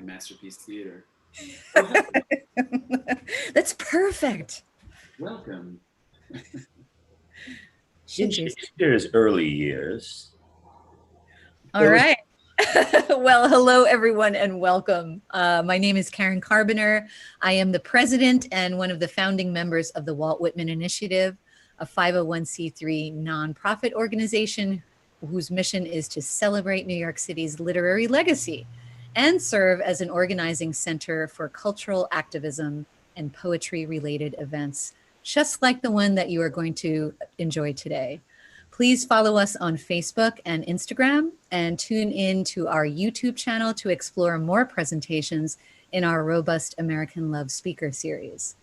Masterpiece Theater. That's perfect. Welcome. In Shakespeare's early years. All right. Well, hello, everyone, and welcome. My name is Karen Carboner. I am the president and one of the founding members of the Walt Whitman Initiative, a 501c3 nonprofit organization whose mission is to celebrate New York City's literary legacy and serve as an organizing center for cultural activism and poetry-related events, just like the one that you are going to enjoy today. Please follow us on Facebook and Instagram and tune in to our YouTube channel to explore more presentations in our Robust American Love speaker series.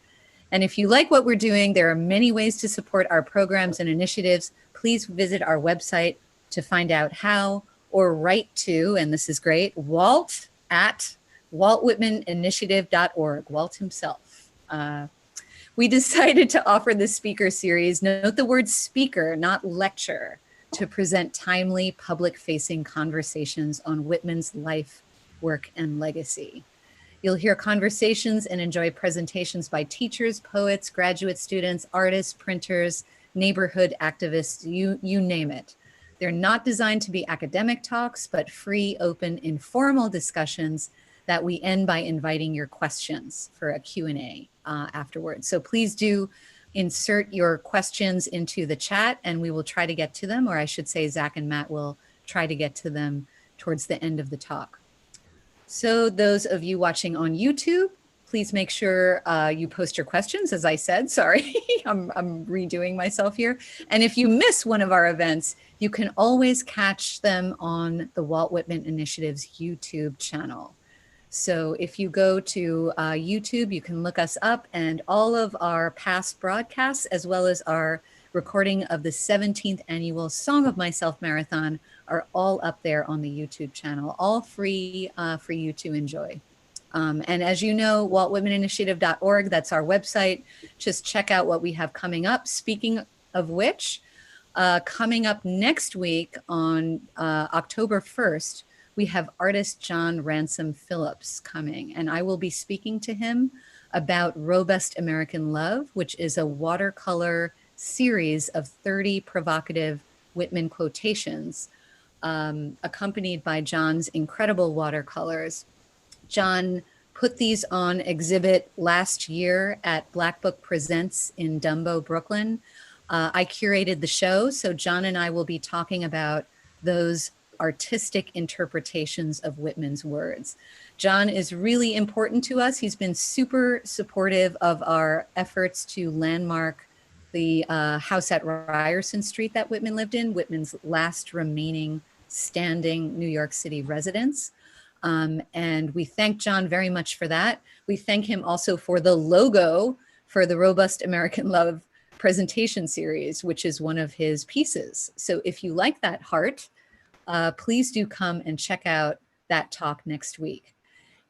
And if you like what we're doing, there are many ways to support our programs and initiatives. Please visit our website to find out how, or write to, and this is great, Walt at waltwhitmaninitiative.org, Walt himself. We decided to offer this speaker series, note the word speaker, not lecture, to present timely public-facing conversations on Whitman's life, work, and legacy. You'll hear conversations and enjoy presentations by teachers, poets, graduate students, artists, printers, neighborhood activists, you name it. They're not designed to be academic talks, but free, open, informal discussions that we end by inviting your questions for a Q&A afterwards. So please do insert your questions into the chat and we will try to get to them, or I should say Zach and Matt will try to get to them towards the end of the talk. So those of you watching on YouTube, please make sure you post your questions, as I said, sorry, I'm redoing myself here. And if you miss one of our events, you can always catch them on the Walt Whitman Initiative's YouTube channel. So if you go to YouTube, you can look us up, and all of our past broadcasts, as well as our recording of the 17th annual Song of Myself Marathon, are all up there on the YouTube channel, all free for you to enjoy. And as you know, waltwhitmaninitiative.org, that's our website. Just check out what we have coming up. Speaking of which, coming up next week on October 1st, we have artist John Ransom Phillips coming, and I will be speaking to him about Robust American Love, which is a watercolor series of 30 provocative Whitman quotations, accompanied by John's incredible watercolors. John put these on exhibit last year at Black Book Presents in Dumbo, Brooklyn. I curated the show, so John and I will be talking about those artistic interpretations of Whitman's words. John is really important to us. He's been super supportive of our efforts to landmark the house at Ryerson Street that Whitman lived in, Whitman's last remaining standing New York City residence. And we thank John very much for that. We thank him also for the logo for the Robust American Love presentation series, which is one of his pieces. So if you like that heart, please do come and check out that talk next week.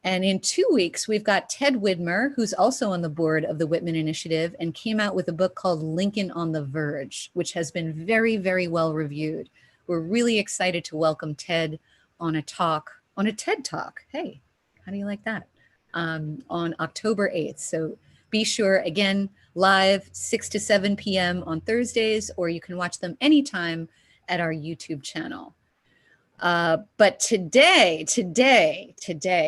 And in 2 weeks, we've got Ted Widmer, who's also on the board of the Whitman Initiative and came out with a book called Lincoln on the Verge, which has been very, very well reviewed. We're really excited to welcome Ted on a talk, on a TED Talk. Hey, how do you like that? On October 8th. So be sure, again, live 6 to 7 p.m. on Thursdays, or you can watch them anytime at our YouTube channel. But today,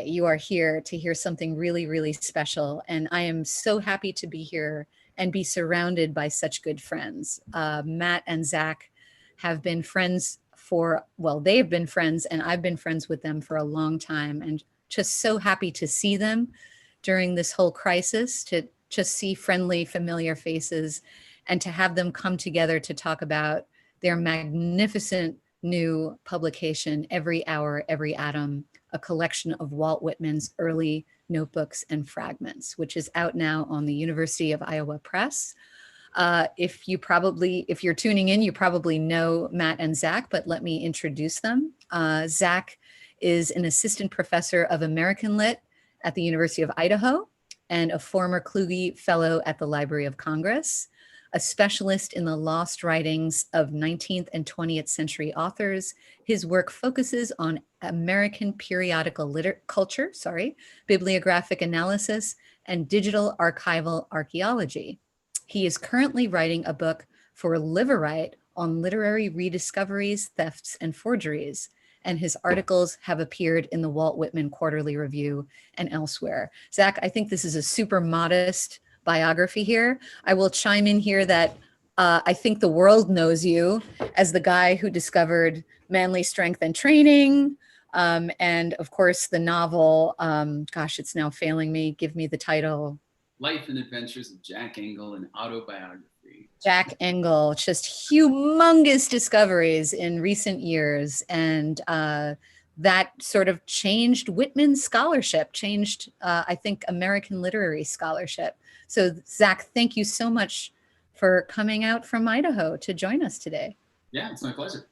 you are here to hear something really, really special. And I am so happy to be here and be surrounded by such good friends. Matt and Zach have been friends for, well, they've been friends and I've been friends with them for a long time, and just so happy to see them during this whole crisis, to just see friendly, familiar faces and to have them come together to talk about their magnificent new publication, Every Hour, Every Atom, a collection of Walt Whitman's early notebooks and fragments, which is out now on the University of Iowa Press. If you're tuning in, you probably know Matt and Zach, but let me introduce them. Zach is an assistant professor of American Lit at the University of Idaho and a former Kluge Fellow at the Library of Congress. A specialist in the lost writings of 19th and 20th century authors, his work focuses on American periodical culture, bibliographic analysis, and digital archival archaeology. He is currently writing a book for Liveright on literary rediscoveries, thefts, and forgeries, and his articles have appeared in the Walt Whitman Quarterly Review and elsewhere. Zach, I think this is a super modest biography here. I will chime in here that I think the world knows you as the guy who discovered manly strength and training, and of course the novel, gosh, it's now failing me. Give me the title. Life and Adventures of Jack Engel, an autobiography. Jack Engel, just humongous discoveries in recent years. And that sort of changed Whitman's scholarship, changed, I think, American literary scholarship. So Zach, thank you so much for coming out from Idaho to join us today. Yeah, it's my pleasure.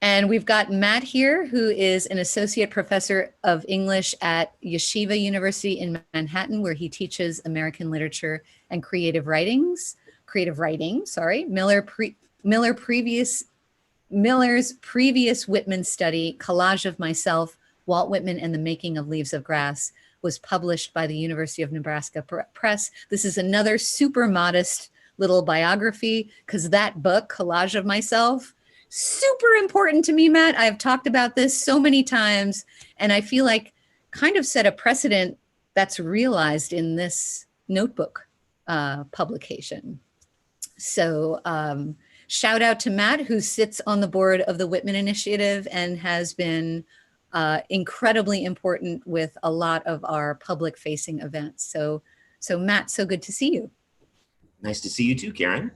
And we've got Matt here, who is an associate professor of English at Yeshiva University in Manhattan, where he teaches American literature and creative writing. Miller's previous Whitman study, Collage of Myself, Walt Whitman and the Making of Leaves of Grass, was published by the University of Nebraska Press. This is another super modest little biography, because that book, Collage of Myself, super important to me, Matt. I've talked about this so many times, and I feel like kind of set a precedent that's realized in this notebook publication. So shout out to Matt, who sits on the board of the Whitman Initiative and has been incredibly important with a lot of our public facing events. So Matt, so good to see you. Nice to see you too, Karen.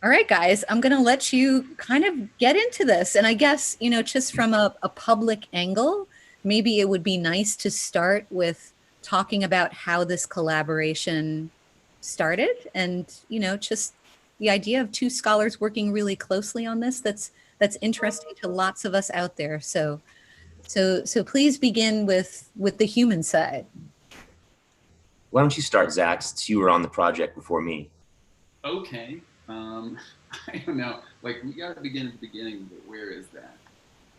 All right, guys, I'm going to let you kind of get into this. And I guess, just from a public angle, maybe it would be nice to start with talking about how this collaboration started and, just the idea of two scholars working really closely on this. That's interesting to lots of us out there. So please begin with the human side. Why don't you start, Zach, since you were on the project before me? Okay. I don't know. Like, we got to begin at the beginning, but where is that?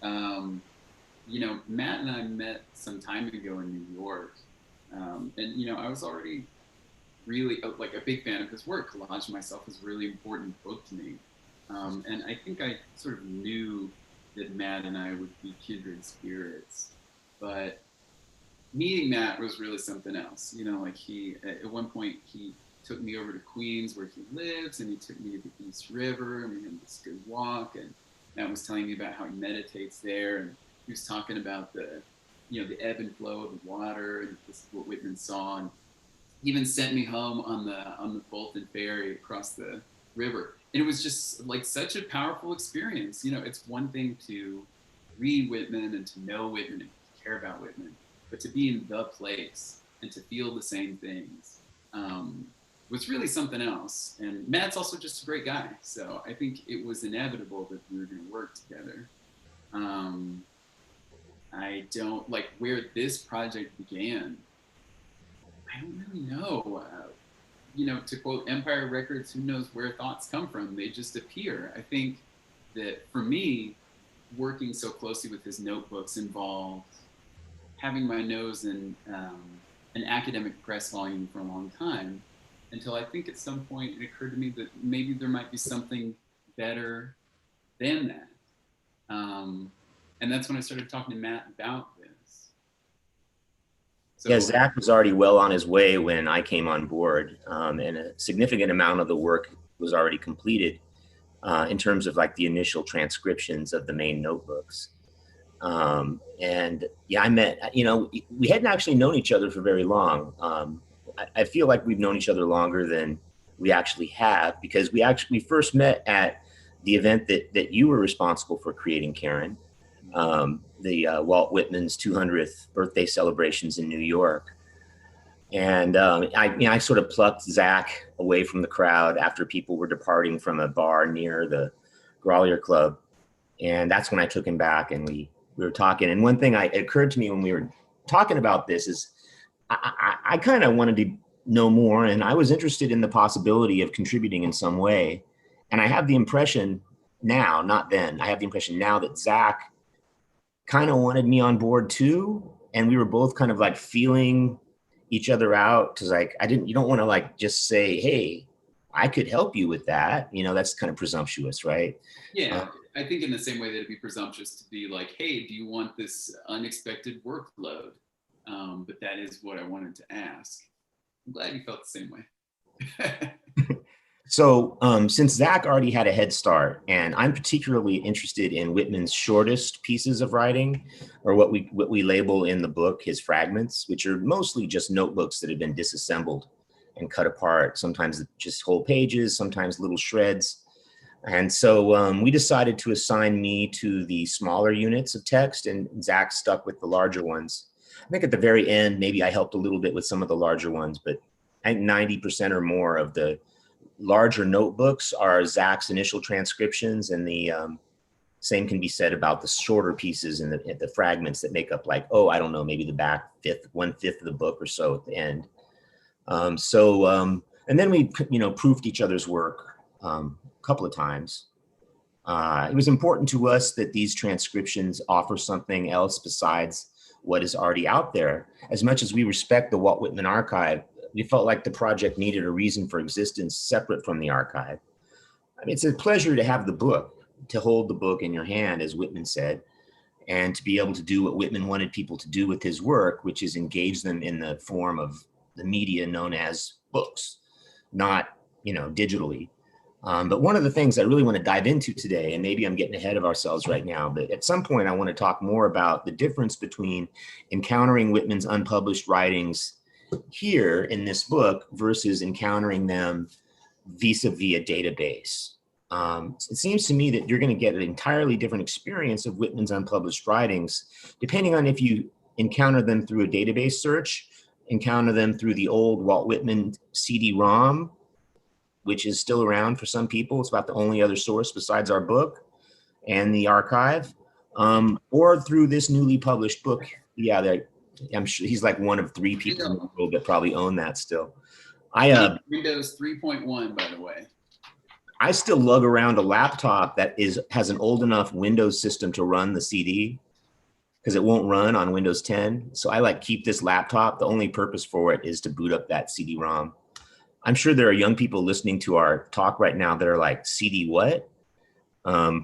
Matt and I met some time ago in New York. And I was already really like a big fan of his work. Collage of Myself was a really important book to me. And I think I sort of knew that Matt and I would be kindred spirits. But meeting Matt was really something else. At one point, he took me over to Queens where he lives, and he took me to the East River, and we had this good walk, and Matt was telling me about how he meditates there, and he was talking about the ebb and flow of the water, and this is what Whitman saw, and he even sent me home on the Fulton Ferry across the river. And it was just like such a powerful experience. It's one thing to read Whitman and to know Whitman and to care about Whitman, but to be in the place and to feel the same things was really something else. And Matt's also just a great guy. So I think it was inevitable that we were going to work together. I don't like where this project began. I don't really know. To quote Empire Records, who knows where thoughts come from? They just appear. I think that for me, working so closely with his notebooks involved having my nose in an academic press volume for a long time, until I think at some point it occurred to me that maybe there might be something better than that. And that's when I started talking to Matt about this. So, yeah, Zach was already well on his way when I came on board, and a significant amount of the work was already completed in terms of like the initial transcriptions of the main notebooks. And yeah, I met, we hadn't actually known each other for very long. I feel like we've known each other longer than we actually have, because we first met at the event that you were responsible for creating, Karen, the Walt Whitman's 200th birthday celebrations in New York. And I sort of plucked Zach away from the crowd after people were departing from a bar near the Grolier Club. And that's when I took him back, and we were talking. And one thing it occurred to me when we were talking about this is I kind of wanted to know more, and I was interested in the possibility of contributing in some way. And I have the impression now, not then, I have the impression now that Zach kind of wanted me on board too. And we were both kind of like feeling each other out. Cause like, you don't want to like just say, hey, I could help you with that. You know, that's kind of presumptuous, right? Yeah, I think in the same way that it'd be presumptuous to be like, hey, do you want this unexpected workload? But that is what I wanted to ask. I'm glad you felt the same way. So since Zach already had a head start, and I'm particularly interested in Whitman's shortest pieces of writing, or what we label in the book his fragments, which are mostly just notebooks that have been disassembled and cut apart, sometimes just whole pages, sometimes little shreds. And so we decided to assign me to the smaller units of text, and Zach stuck with the larger ones. I think at the very end, maybe I helped a little bit with some of the larger ones, but I think 90% or more of the larger notebooks are Zach's initial transcriptions, and the same can be said about the shorter pieces and the fragments that make up, like, oh, I don't know, maybe the back 1/5 of the book or so at the end. And then we, proofed each other's work a couple of times. It was important to us that these transcriptions offer something else besides what is already out there. As much as we respect the Walt Whitman Archive, we felt like the project needed a reason for existence separate from the archive. I mean, it's a pleasure to have the book, to hold the book in your hand, as Whitman said, and to be able to do what Whitman wanted people to do with his work, which is engage them in the form of the media known as books, not, digitally. But one of the things I really want to dive into today, and maybe I'm getting ahead of ourselves right now, but at some point I want to talk more about the difference between encountering Whitman's unpublished writings here in this book versus encountering them vis-a-vis a database. It seems to me that you're going to get an entirely different experience of Whitman's unpublished writings, depending on if you encounter them through a database search, encounter them through the old Walt Whitman CD-ROM, which is still around for some people. It's about the only other source besides our book and the archive, or through this newly published book. Yeah, I'm sure he's like one of 3 people in the world that probably own that still. Windows 3.1, by the way. I still lug around a laptop that has an old enough Windows system to run the CD, because it won't run on Windows 10. So I keep this laptop. The only purpose for it is to boot up that CD-ROM. I'm sure there are young people listening to our talk right now that are like, CD what? Back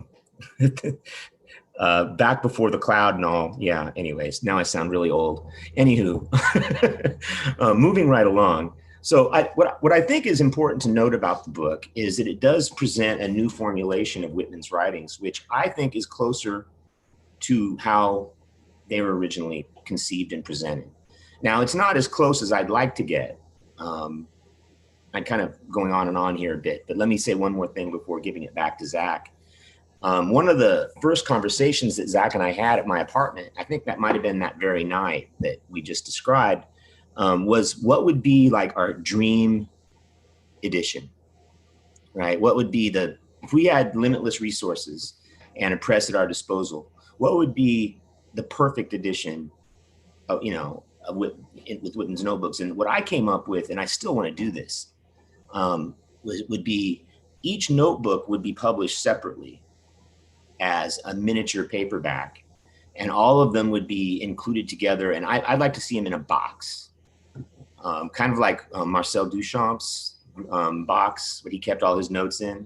before the cloud and all. Yeah, anyways, now I sound really old. Anywho, moving right along. So what I think is important to note about the book is that it does present a new formulation of Whitman's writings, which I think is closer to how they were originally conceived and presented. Now, it's not as close as I'd like to get. I'm kind of going on and on here a bit, but let me say one more thing before giving it back to Zach. One of the first conversations that Zach and I had at my apartment, I think that might have been that very night that we just described, was what would be like our dream edition, right? What would be if we had limitless resources and a press at our disposal, what would be the perfect edition of, with Whitman's notebooks? And what I came up with, and I still want to do this, would be each notebook would be published separately as a miniature paperback, and all of them would be included together. And I'd like to see them in a box, kind of like Marcel Duchamp's box, where he kept all his notes in,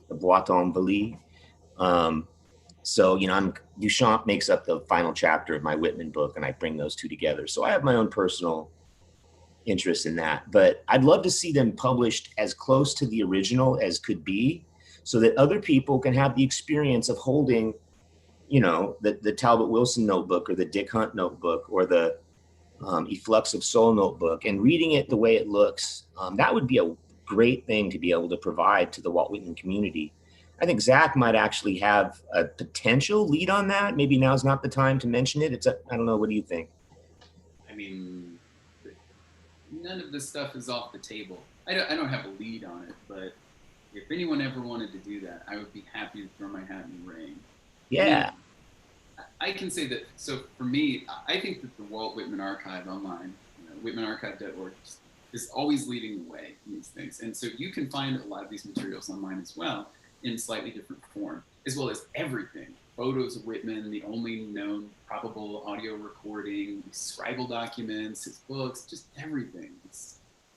the boîte en valise. So, Duchamp makes up the final chapter of my Whitman book, and I bring those two together. So I have my own personal interest in that, but I'd love to see them published as close to the original as could be, so that other people can have the experience of holding, the Talbot Wilson notebook, or the Dick Hunt notebook, or the Flux of Soul notebook, and reading it the way it looks. That would be a great thing to be able to provide to the Walt Whitman community. I think Zach might actually have a potential lead on that. Maybe now's not the time to mention it. I don't know. What do you think? I mean, none of this stuff is off the table. I don't have a lead on it, but if anyone ever wanted to do that, I would be happy to throw my hat in the ring. Yeah. I can say that, so for me, I think that the Walt Whitman Archive online, whitmanarchive.org, is always leading the way in these things. And so you can find a lot of these materials online as well in slightly different form, as well as everything. Photos of Whitman, the only known probable audio recording, scribal documents, his books, just everything.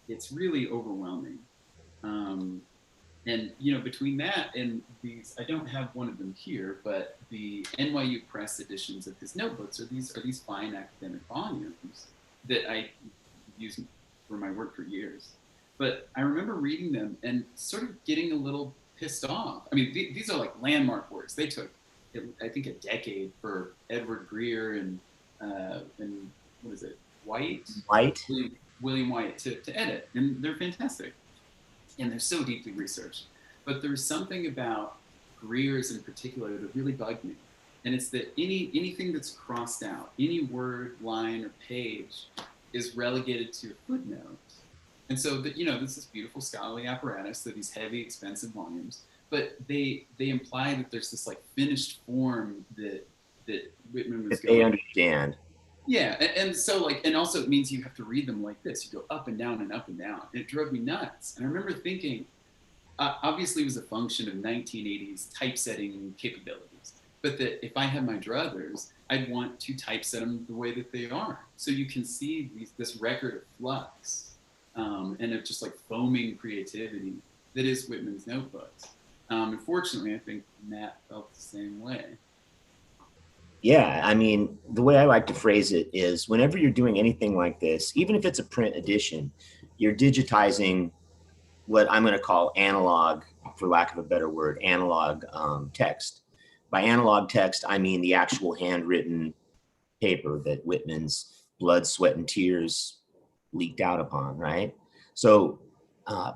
It's really overwhelming. And you know, between that and these, I don't have one of them here, but the NYU Press editions of his notebooks are these fine academic volumes that I used for my work for years. But I remember reading them and sort of getting a little pissed off. I mean, these are like landmark works. They took, I think, a decade for Edward Greer and what is it, White? William White to edit, and they're fantastic. And they're so deeply researched. But there's something about Greer's in particular that really bugged me. And it's that anything that's crossed out, any word, line, or page is relegated to a footnote. And so that, you know, this is beautiful scholarly apparatus, that these heavy, expensive volumes, but they imply that there's this like finished form that Whitman was going. They understand. Yeah, and so like, and also it means you have to read them like this. You go up and down and up and down. And it drove me nuts. And I remember thinking, obviously it was a function of 1980s typesetting capabilities, but that if I had my druthers, I'd want to typeset them the way that they are. So you can see this record of flux and of just like foaming creativity that is Whitman's notebooks. Unfortunately, I think Matt felt the same way. Yeah, I mean, the way I like to phrase it is whenever you're doing anything like this, even if it's a print edition, you're digitizing what I'm going to call analog, for lack of a better word, analog text. By analog text, I mean the actual handwritten paper that Whitman's blood, sweat, and tears leaked out upon, right? So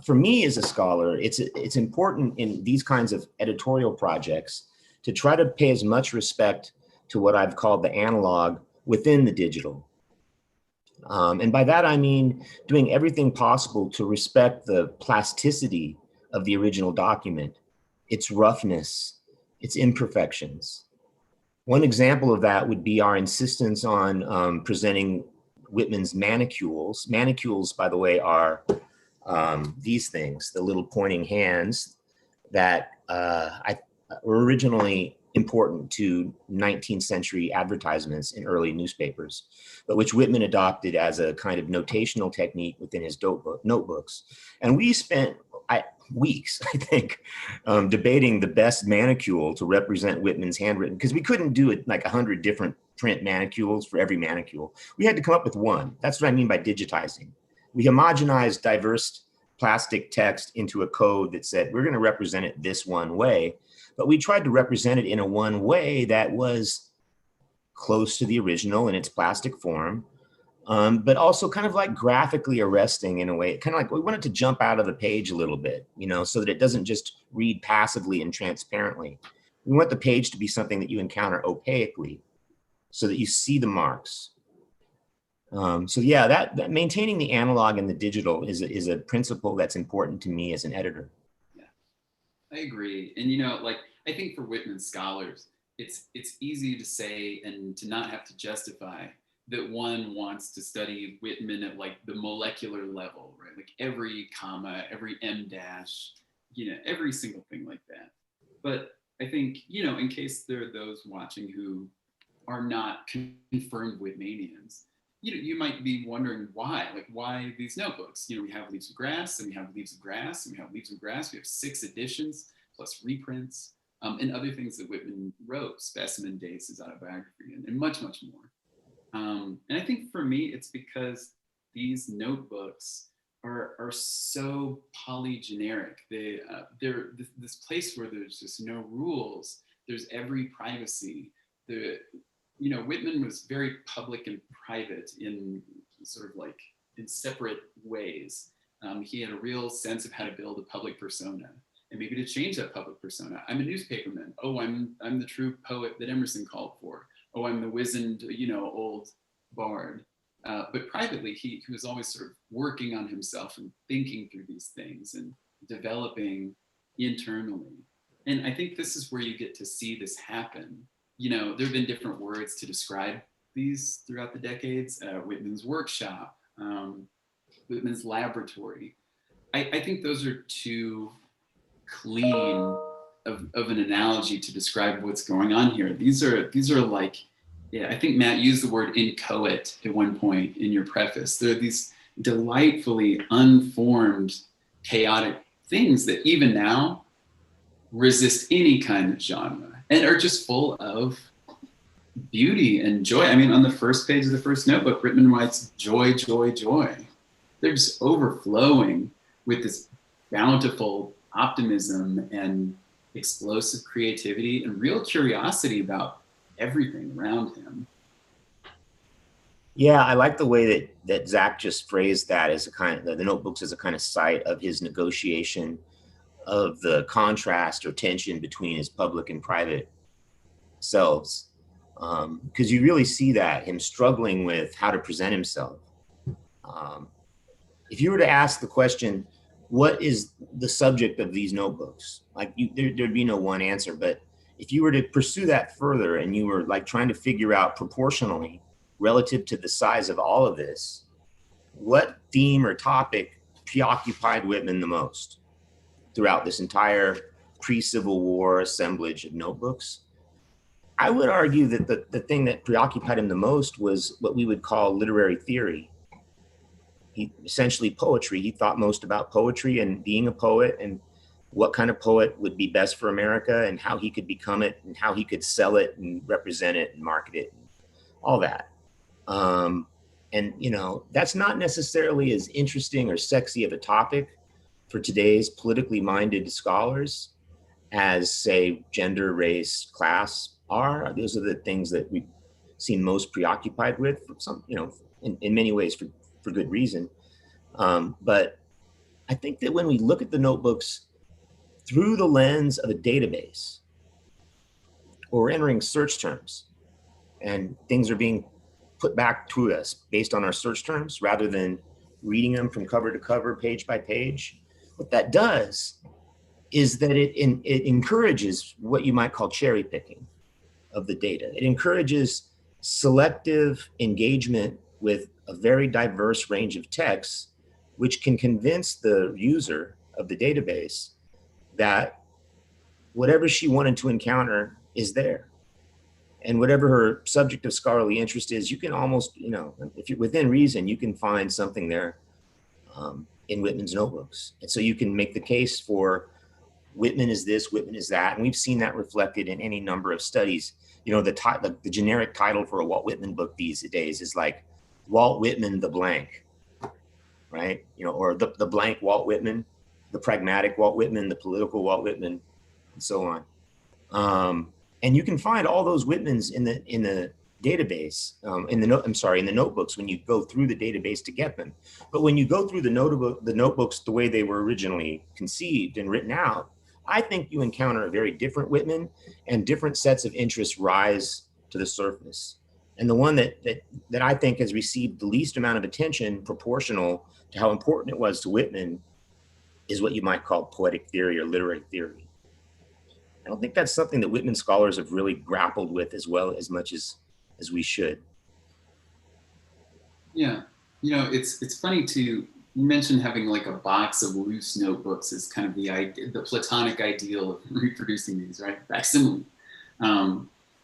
for me as a scholar, it's important in these kinds of editorial projects to try to pay as much respect to what I've called the analog within the digital. And by that, I mean doing everything possible to respect the plasticity of the original document, its roughness, its imperfections. One example of that would be our insistence on presenting Whitman's manicules. Manicules, by the way, are these things, the little pointing hands that were originally important to 19th century advertisements in early newspapers, but which Whitman adopted as a kind of notational technique within his notebooks. And we spent weeks, I think, debating the best manicule to represent Whitman's handwritten, because we couldn't do it like 100 different print manicules for every manicule. We had to come up with one. That's what I mean by digitizing. We homogenized diverse plastic text into a code that said, we're going to represent it this one way. But we tried to represent it in a one way that was close to the original in its plastic form, but also kind of like graphically arresting in a way. Kind of like we wanted to jump out of the page a little bit, you know, so that it doesn't just read passively and transparently. We want the page to be something that you encounter opaquely so that you see the marks. So yeah, that maintaining the analog and the digital is a principle that's important to me as an editor. I agree. And, you know, like, I think for Whitman scholars, it's easy to say and to not have to justify that one wants to study Whitman at like the molecular level, right? Like every comma, every em dash, you know, every single thing like that. But I think, you know, in case there are those watching who are not confirmed Whitmanians, you know, you might be wondering why these notebooks? You know, we have Leaves of Grass, and we have Leaves of Grass, and we have Leaves of Grass. We have 6 editions plus reprints and other things that Whitman wrote, Specimen Dates, his autobiography, and much, much more. And I think for me, it's because these notebooks are so polygeneric. They're this place where there's just no rules. There's every privacy. You know, Whitman was very public and private in sort of like in separate ways. He had a real sense of how to build a public persona and maybe to change that public persona. I'm a newspaperman. Oh, I'm the true poet that Emerson called for. Oh, I'm the wizened, you know, old bard. But privately, he was always sort of working on himself and thinking through these things and developing internally. And I think this is where you get to see this happen. You know, there have been different words to describe these throughout the decades. Whitman's Workshop, the Whitman's laboratory. I think those are too clean of an analogy to describe what's going on here. These are like, yeah, I think Matt used the word inchoate at one point in your preface. There are these delightfully unformed, chaotic things that even now resist any kind of genre and are just full of beauty and joy. I mean, on the first page of the first notebook, Whitman writes, joy, joy, joy. They're just overflowing with this bountiful optimism and explosive creativity and real curiosity about everything around him. Yeah, I like the way that Zach just phrased that as a kind of, the notebooks as a kind of site of his negotiation of the contrast or tension between his public and private selves. Because you really see that, him struggling with how to present himself. If you were to ask the question, what is the subject of these notebooks? Like there'd be no one answer, but if you were to pursue that further and you were like trying to figure out proportionally relative to the size of all of this, what theme or topic preoccupied Whitman the most throughout this entire pre-Civil War assemblage of notebooks? I would argue that the thing that preoccupied him the most was what we would call literary theory. Essentially poetry. He thought most about poetry and being a poet and what kind of poet would be best for America and how he could become it and how he could sell it and represent it and market it, and all that. And you know, that's not necessarily as interesting or sexy of a topic for today's politically minded scholars as, say, gender, race, class are. Those are the things that we've seen most preoccupied with, some, you know, in many ways for good reason. But I think that when we look at the notebooks through the lens of a database, or we're entering search terms and things are being put back to us based on our search terms rather than reading them from cover to cover, page by page, what that does is that it encourages what you might call cherry picking of the data. It encourages selective engagement with a very diverse range of texts, which can convince the user of the database that whatever she wanted to encounter is there. And whatever her subject of scholarly interest is, you can almost, you know, if you're within reason, you can find something there in Whitman's notebooks. And so you can make the case for Whitman is this, Whitman is that. And we've seen that reflected in any number of studies. You know, the generic title for a Walt Whitman book these days is like Walt Whitman the blank, right? You know, or the blank Walt Whitman, the pragmatic Walt Whitman, the political Walt Whitman, and so on. And you can find all those Whitmans in the database, in the notebooks when you go through the database to get them. But when you go through the notebooks the way they were originally conceived and written out, I think you encounter a very different Whitman, and different sets of interests rise to the surface. And the one that I think has received the least amount of attention proportional to how important it was to Whitman is what you might call poetic theory or literary theory. I don't think that's something that Whitman scholars have really grappled with as much as we should. Yeah, you know, it's funny you mentioned having like a box of loose notebooks as kind of the Platonic ideal of reproducing these, right? Facsimile.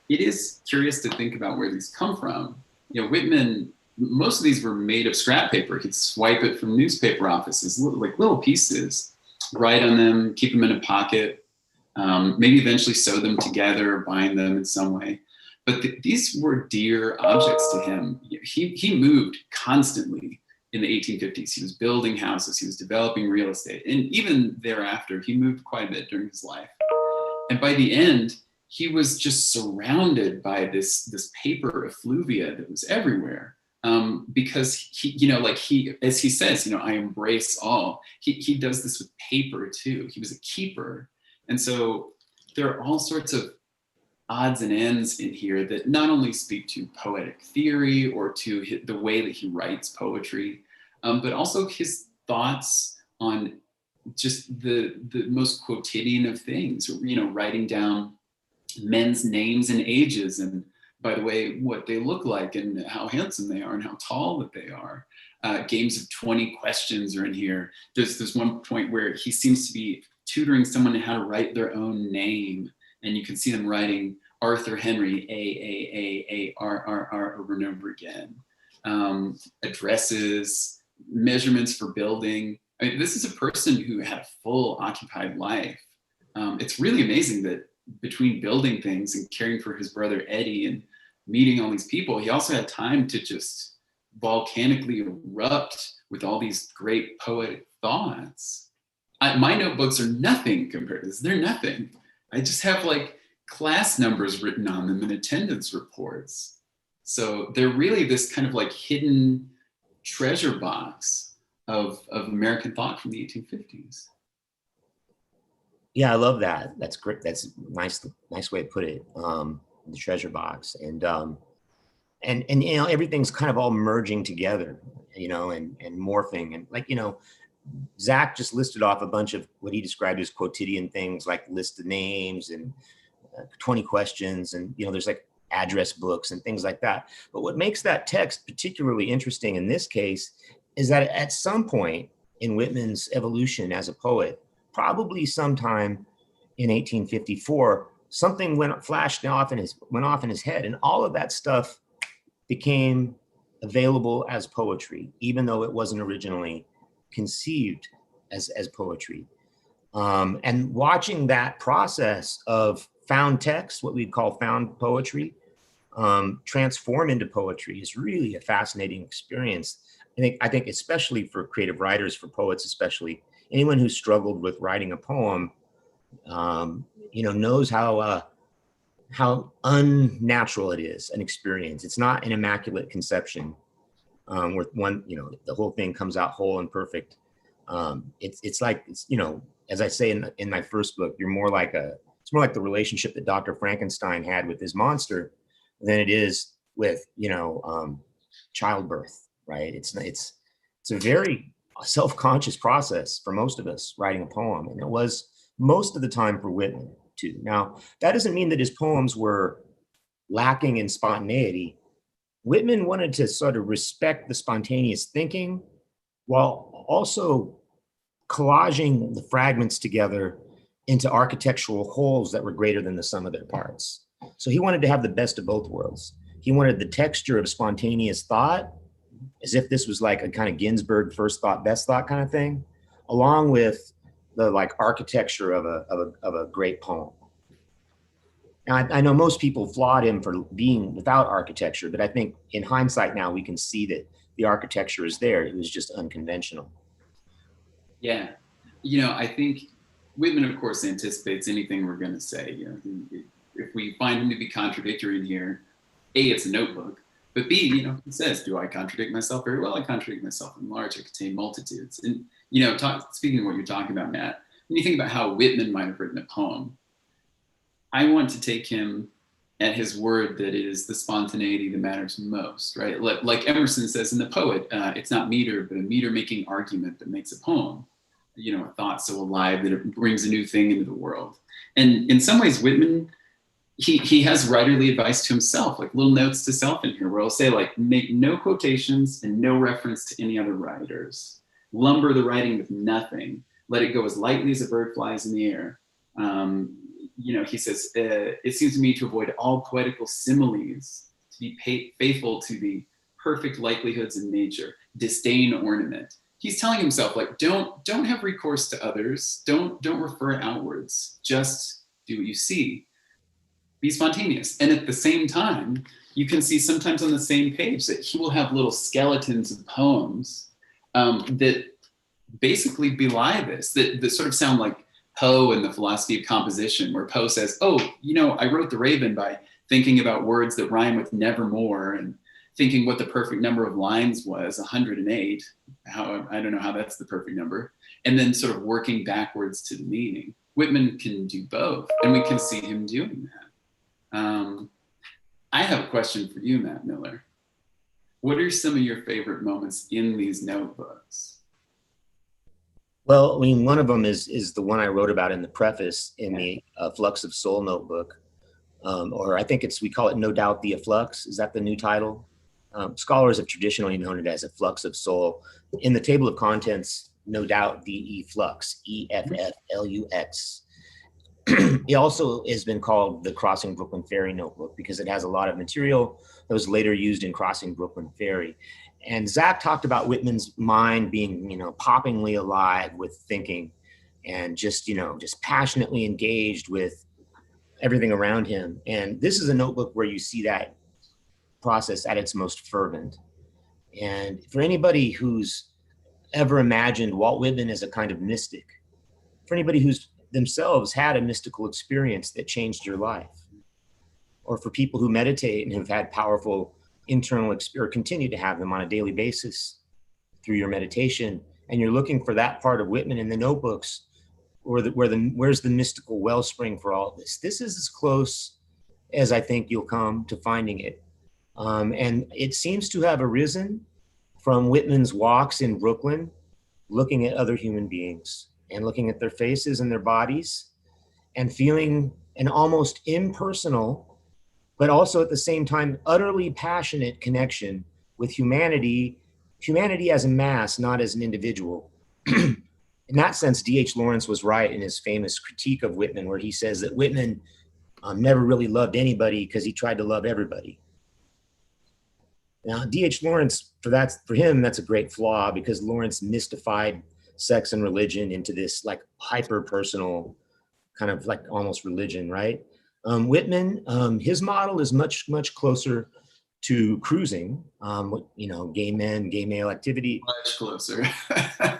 It is curious to think about where these come from. You know, Whitman, most of these were made of scrap paper. He'd swipe it from newspaper offices, like little pieces, write on them, keep them in a pocket, maybe eventually sew them together, bind them in some way. But these were dear objects to him. He moved constantly in the 1850s. He was building houses, he was developing real estate. And even thereafter, he moved quite a bit during his life. And by the end, he was just surrounded by this paper effluvia that was everywhere. Because he, you know, like as he says, you know, I embrace all. He does this with paper too. He was a keeper. And so there are all sorts of odds and ends in here that not only speak to poetic theory or to the way that he writes poetry, but also his thoughts on just the most quotidian of things, you know, writing down men's names and ages and by the way, what they look like and how handsome they are and how tall that they are. Games of 20 questions are in here. There's one point where he seems to be tutoring someone in how to write their own name. And you can see them writing Arthur Henry, A, over and over again. Addresses, measurements for building. I mean, this is a person who had a full occupied life. It's really amazing that between building things and caring for his brother Eddie and meeting all these people, he also had time to just volcanically erupt with all these great poetic thoughts. My notebooks are nothing compared to this. They're nothing. I just have like class numbers written on them and attendance reports. So they're really this kind of like hidden treasure box of American thought from the 1850s. Yeah, I love that. That's great. That's a nice way to put it. The treasure box, and you know, everything's kind of all merging together, you know, and morphing, and like, you know, Zach just listed off a bunch of what he described as quotidian things, like list of names and 20 questions, and you know, there's like address books and things like that. But what makes that text particularly interesting in this case is that at some point in Whitman's evolution as a poet, probably sometime in 1854, something went off in his head, and all of that stuff became available as poetry, even though it wasn't originally conceived as poetry. And watching that process of found text, what we'd call found poetry, transform into poetry is really a fascinating experience. I think especially for creative writers, for poets especially, anyone who's struggled with writing a poem, you know, knows how unnatural it is, an experience. It's not an immaculate conception where one, you know, the whole thing comes out whole and perfect. It's like, you know, as I say in my first book, it's more like the relationship that Dr. Frankenstein had with his monster than it is with, you know, childbirth, right? It's a very self-conscious process for most of us writing a poem, and it was most of the time for Whitman too. Now, that doesn't mean that his poems were lacking in spontaneity. Whitman wanted to sort of respect the spontaneous thinking while also collaging the fragments together into architectural wholes that were greater than the sum of their parts. So he wanted to have the best of both worlds. He wanted the texture of spontaneous thought, as if this was like a kind of Ginsberg first thought, best thought kind of thing, along with the like architecture of a great poem. Now, I know most people applaud him for being without architecture, but I think in hindsight now we can see that the architecture is there. It was just unconventional. Yeah, you know, I think Whitman, of course, anticipates anything we're going to say. You know, if we find him to be contradictory in here, A, it's a notebook, but B, you know, he says, do I contradict myself? Very well, I contradict myself in large. I contain multitudes. And, you know, speaking of what you're talking about, Matt, when you think about how Whitman might have written a poem, I want to take him at his word that it is the spontaneity that matters most, right? Like Emerson says in The Poet, it's not meter, but a meter-making argument that makes a poem. You know, a thought so alive that it brings a new thing into the world. And in some ways, Whitman, he has writerly advice to himself, like little notes to self in here, where he'll say, like, make no quotations and no reference to any other writers. Lumber the writing with nothing. Let it go as lightly as a bird flies in the air. You know, he says, it seems to me to avoid all poetical similes, to be faithful to the perfect likelihoods in nature, disdain ornament. He's telling himself, like, don't have recourse to others. Don't refer outwards. Just do what you see. Be spontaneous. And at the same time, you can see sometimes on the same page that he will have little skeletons of poems that basically belie this, that sort of sound like Poe and the Philosophy of Composition, where Poe says, oh, you know, I wrote The Raven by thinking about words that rhyme with nevermore and thinking what the perfect number of lines was, 108. I don't know how that's the perfect number. And then sort of working backwards to the meaning. Whitman can do both, and we can see him doing that. I have a question for you, Matt Miller. What are some of your favorite moments in these notebooks? Well, I mean, one of them is the one I wrote about in the preface in the Flux of Soul notebook, or I think we call it No Doubt the Flux. Is that the new title? Scholars have traditionally known it as a Flux of Soul. In the table of contents, No Doubt the Flux, EFFLUX. It also has been called the Crossing Brooklyn Ferry Notebook because it has a lot of material that was later used in Crossing Brooklyn Ferry. And Zach talked about Whitman's mind being, poppingly alive with thinking and just passionately engaged with everything around him. And this is a notebook where you see that process at its most fervent. And for anybody who's ever imagined Walt Whitman as a kind of mystic, for anybody who's themselves had a mystical experience that changed your life, or for people who meditate and have had powerful internal or continue to have them on a daily basis through your meditation, and you're looking for that part of Whitman in the notebooks, or where's the mystical wellspring for all of this? This is as close as I think you'll come to finding it. And it seems to have arisen from Whitman's walks in Brooklyn, looking at other human beings and looking at their faces and their bodies and feeling an almost impersonal, but also at the same time, utterly passionate connection with humanity as a mass, not as an individual. In that sense, D.H. Lawrence was right in his famous critique of Whitman, where he says that Whitman never really loved anybody because he tried to love everybody. Now, D.H. Lawrence, for him, that's a great flaw, because Lawrence mystified sex and religion into this like hyper-personal kind of like almost religion, right? Whitman, his model is much, much closer to cruising, gay men, gay male activity. Much closer.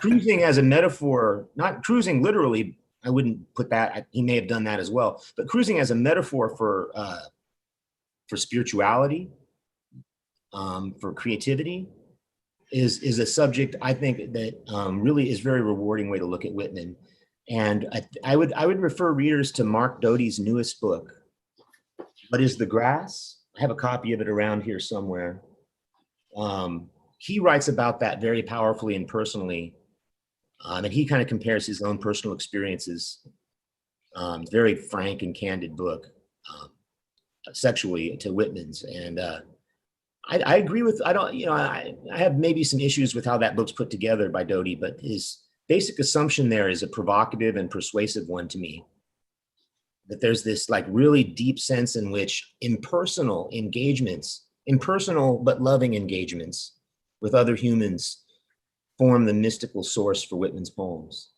Cruising as a metaphor, not cruising literally, I wouldn't put that, he may have done that as well, but cruising as a metaphor for spirituality, for creativity, is a subject I think that really is very rewarding way to look at Whitman. And I would refer readers to Mark Doty's newest book, What is the Grass? I have a copy of it around here somewhere. He writes about that very powerfully and personally. And he kind of compares his own personal experiences, very frank and candid book, sexually to Whitman's. And I agree with, I have maybe some issues with how that book's put together by Doty, but his basic assumption there is a provocative and persuasive one to me. That there's this like really deep sense in which impersonal engagements, impersonal but loving engagements with other humans form the mystical source for Whitman's poems.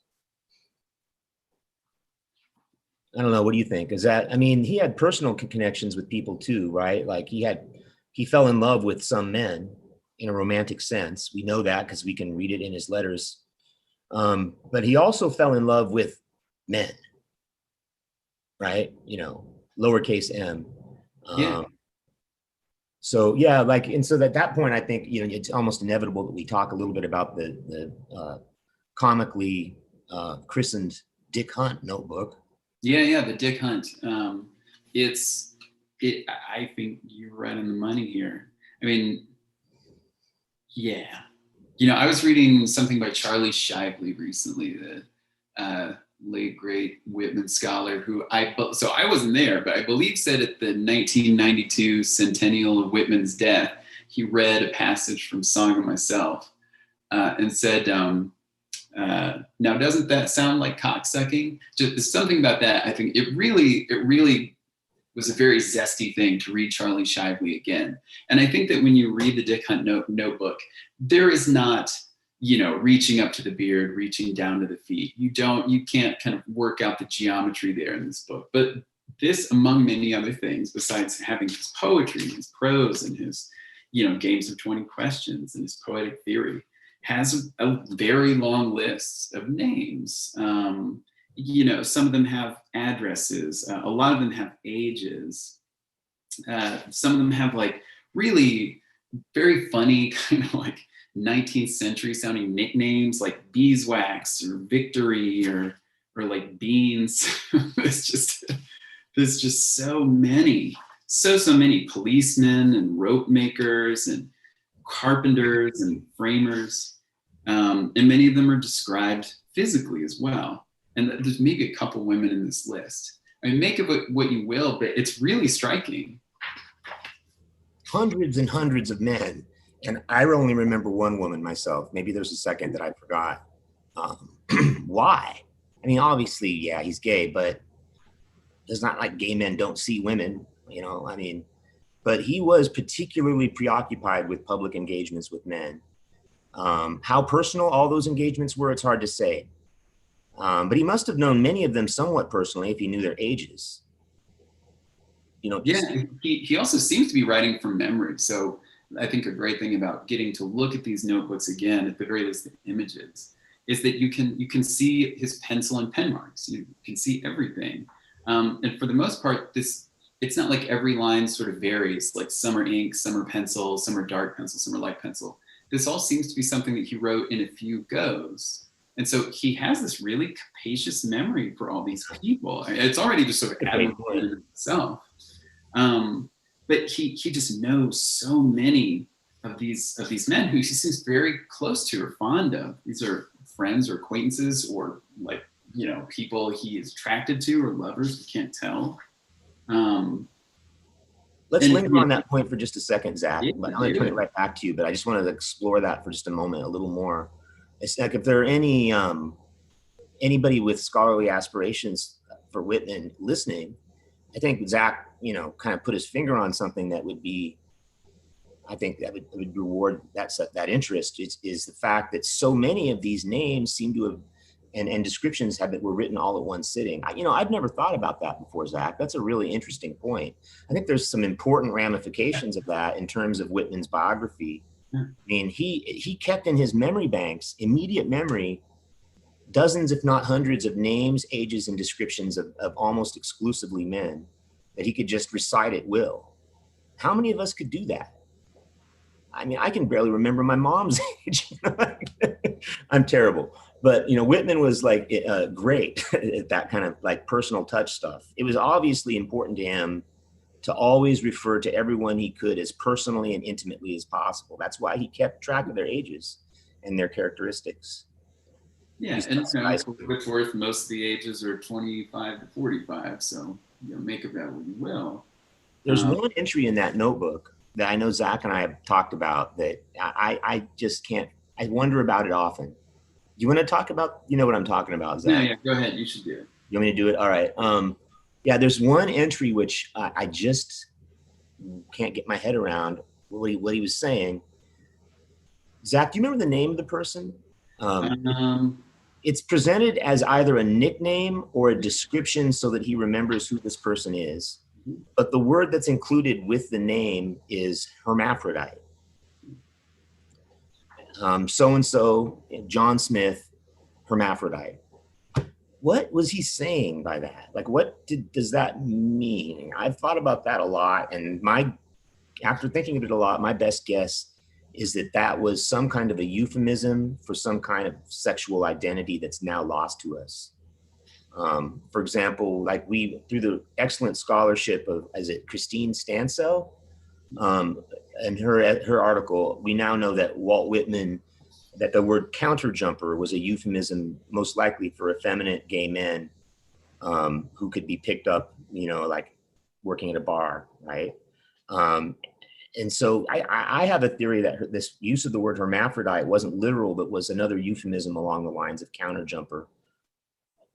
I don't know, what do you think? He had personal connections with people too, right? Like he fell in love with some men in a romantic sense. We know that because we can read it in his letters. But he also fell in love with men, right? Lowercase m. Yeah. So yeah, and so at that point, I think, it's almost inevitable that we talk a little bit about the comically christened Dick Hunt notebook. Yeah, the Dick Hunt. I think you're right on the money here. I mean, yeah. I was reading something by Charlie Shively recently, the late great Whitman scholar, who I wasn't there, but I believe said at the 1992 centennial of Whitman's death, he read a passage from Song of Myself and said, now doesn't that sound like cocksucking? Just something about that. I think it really was a very zesty thing to read Charlie Shively again. And I think that when you read the Dick Hunt notebook, there is not, reaching up to the beard, reaching down to the feet. You can't kind of work out the geometry there in this book. But this, among many other things, besides having his poetry, his prose, and his, games of 20 questions and his poetic theory, has a very long list of names. Some of them have addresses. A lot of them have ages. Some of them have like really very funny kind of like 19th century sounding nicknames like beeswax or victory or like beans. There's just so many policemen and rope makers and carpenters and framers. And many of them are described physically as well. And there's maybe a couple women in this list. I mean, make of it what you will, but it's really striking. Hundreds and hundreds of men. And I only remember one woman myself. Maybe there's a second that I forgot. Why? I mean, obviously, yeah, he's gay, but it's not like gay men don't see women, you know, I mean, but he was particularly preoccupied with public engagements with men. How personal all those engagements were, it's hard to say. But he must have known many of them somewhat personally if he knew their ages. You know, yeah, he also seems to be writing from memory. So I think a great thing about getting to look at these notebooks again, at the very least the images, is that you can see his pencil and pen marks. You can see everything. And for the most part, it's not like every line sort of varies, like some are ink, some are pencil, some are dark pencil, some are light pencil. This all seems to be something that he wrote in a few goes. And so he has this really capacious memory for all these people. It's already just sort of admirable in itself. But he just knows so many of these men who he seems very close to or fond of. These are friends or acquaintances or, like, you know, people he is attracted to or lovers, we can't tell. Let's linger on that point for just a second, Zach. Yeah, I'm going to turn it right back to you, but I just wanted to explore that for just a moment, a little more. It's like if there are anybody with scholarly aspirations for Whitman listening, I think Zach, you know, kind of put his finger on something that would be, I think that would reward that interest is the fact that so many of these names seem to have, and descriptions were written all at one sitting. I've never thought about that before, Zach. That's a really interesting point. I think there's some important ramifications of that in terms of Whitman's biography. I mean, he kept in his memory banks, immediate memory, dozens, if not hundreds of names, ages, and descriptions of almost exclusively men that he could just recite at will. How many of us could do that? I mean, I can barely remember my mom's age. I'm terrible. But, you know, Whitman was like great at that kind of like personal touch stuff. It was obviously important to him to always refer to everyone he could as personally and intimately as possible. That's why he kept track of their ages and their characteristics. Yeah, and for what it's worth, most of the ages are 25 to 45, so, you know, make of that what you will. There's one entry in that notebook that I know Zach and I have talked about that I just can't, I wonder about it often. Do you want to talk about, you know what I'm talking about, Zach? Yeah, go ahead, you should do it. You want me to do it? All right. Yeah, there's one entry which I just can't get my head around what he was saying. Zach, do you remember the name of the person? It's presented as either a nickname or a description so that he remembers who this person is. But the word that's included with the name is Hermaphrodite. So-and-so, John Smith, Hermaphrodite. What was he saying by that? Like, what does that mean? I've thought about that a lot. And after thinking of it a lot, my best guess is that was some kind of a euphemism for some kind of sexual identity that's now lost to us. For example, like through the excellent scholarship of, Christine Stansell, and her article, we now know that Walt Whitman, that the word counterjumper was a euphemism most likely for effeminate gay men who could be picked up, you know, like working at a bar, right? And so I have a theory that this use of the word hermaphrodite wasn't literal, but was another euphemism along the lines of counterjumper.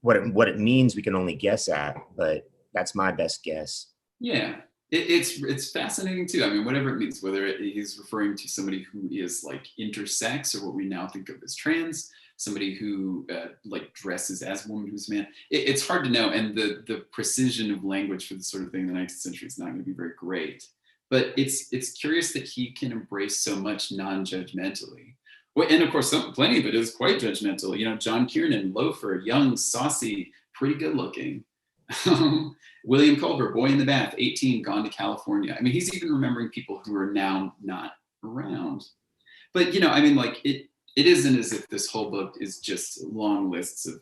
What it means, we can only guess at, but that's my best guess. Yeah, it's fascinating too. I mean, whatever it means, whether he's referring to somebody who is like intersex or what we now think of as trans, somebody who like dresses as a woman who's a man. It's hard to know, and the precision of language for this sort of thing in the 19th century is not going to be very great. But it's curious that he can embrace so much non-judgmentally. Well, and of course, plenty of it is quite judgmental. You know, John Kiernan, loafer, young, saucy, pretty good looking. William Culver, boy in the bath, 18, gone to California. I mean, he's even remembering people who are now not around. But, you know, I mean, like, it isn't as if this whole book is just long lists of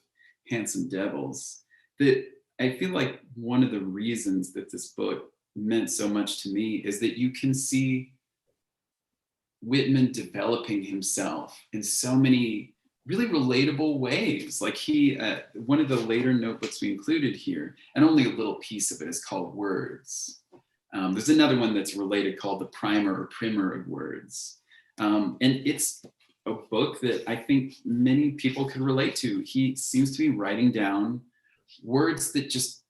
handsome devils. That I feel like one of the reasons that this book meant so much to me is that you can see Whitman developing himself in so many really relatable ways. Like he, one of the later notebooks we included here, and only a little piece of it, is called Words. There's another one that's related called The Primer or Primer of Words. And it's a book that I think many people could relate to. He seems to be writing down words that just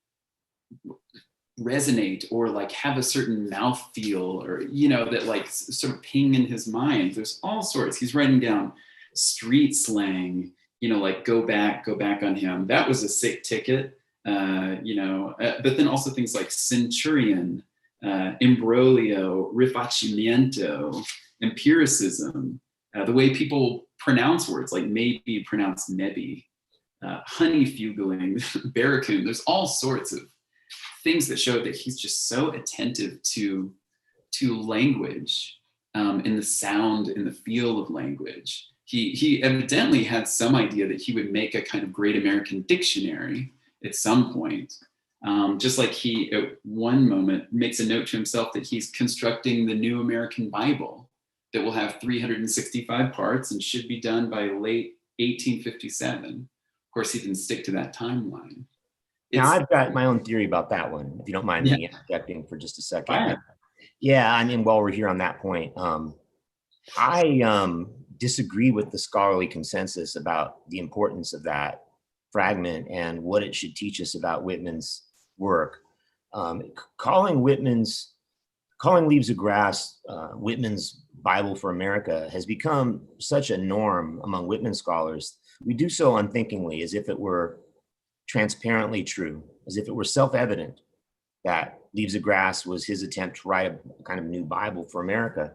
resonate or like have a certain mouthfeel, or, you know, that like sort of ping in his mind. There's all sorts. He's writing down street slang, you know, like go back on him. That was a sick ticket, you know, but then also things like centurion, imbroglio, rifacimiento, empiricism, the way people pronounce words, like maybe pronounced nebi, honeyfugling, barracoon. There's all sorts of things that show that he's just so attentive to language, and the sound and the feel of language. He evidently had some idea that he would make a kind of great American dictionary at some point. Just like he, at one moment, makes a note to himself that he's constructing the new American Bible that will have 365 parts and should be done by late 1857. Of course, he didn't stick to that timeline. Now, I've got my own theory about that one, if you don't mind me interjecting for just a second. Fine. Yeah, I mean, while we're here on that point, I disagree with the scholarly consensus about the importance of that fragment and what it should teach us about Whitman's work. Calling Leaves of Grass Whitman's Bible for America has become such a norm among Whitman scholars. We do so unthinkingly, as if it were transparently true, as if it were self-evident that Leaves of Grass was his attempt to write a kind of new Bible for America.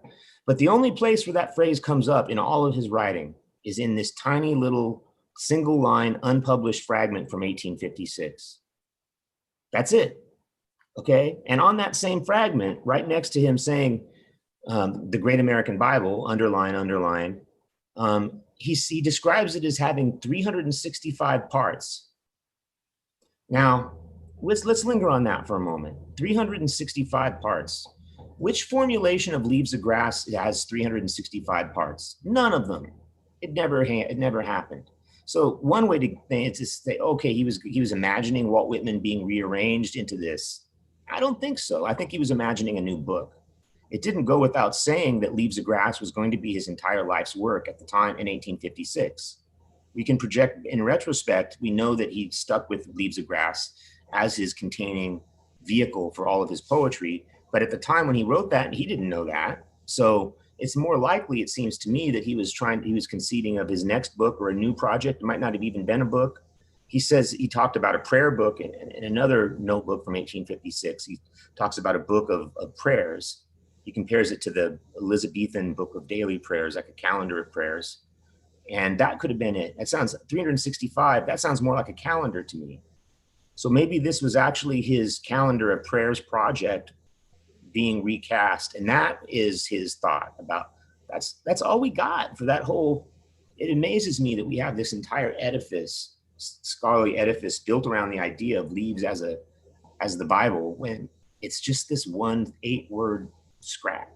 But the only place where that phrase comes up in all of his writing is in this tiny little single line unpublished fragment from 1856. That's it, okay? And on that same fragment, right next to him saying, the Great American Bible, underline, he describes it as having 365 parts. Now, let's linger on that for a moment. 365 parts. Which formulation of Leaves of Grass has 365 parts? None of them. It never happened. So one way to think is to say, okay, he was imagining Walt Whitman being rearranged into this. I don't think so. I think he was imagining a new book. It didn't go without saying that Leaves of Grass was going to be his entire life's work at the time in 1856. We can project, in retrospect, we know that he stuck with Leaves of Grass as his containing vehicle for all of his poetry. But at the time when he wrote that, he didn't know that. So it's more likely, it seems to me, that he was conceiving of his next book or a new project. It might not have even been a book. He says he talked about a prayer book in another notebook from 1856. He talks about a book of prayers. He compares it to the Elizabethan book of daily prayers, like a calendar of prayers. And that could have been it. That sounds 365. That sounds more like a calendar to me. So maybe this was actually his calendar of prayers project being recast. And that is his thought about, that's all we got for that whole. It amazes me that we have this entire edifice, scholarly edifice, built around the idea of Leaves as the Bible, when it's just this 8-word scrap.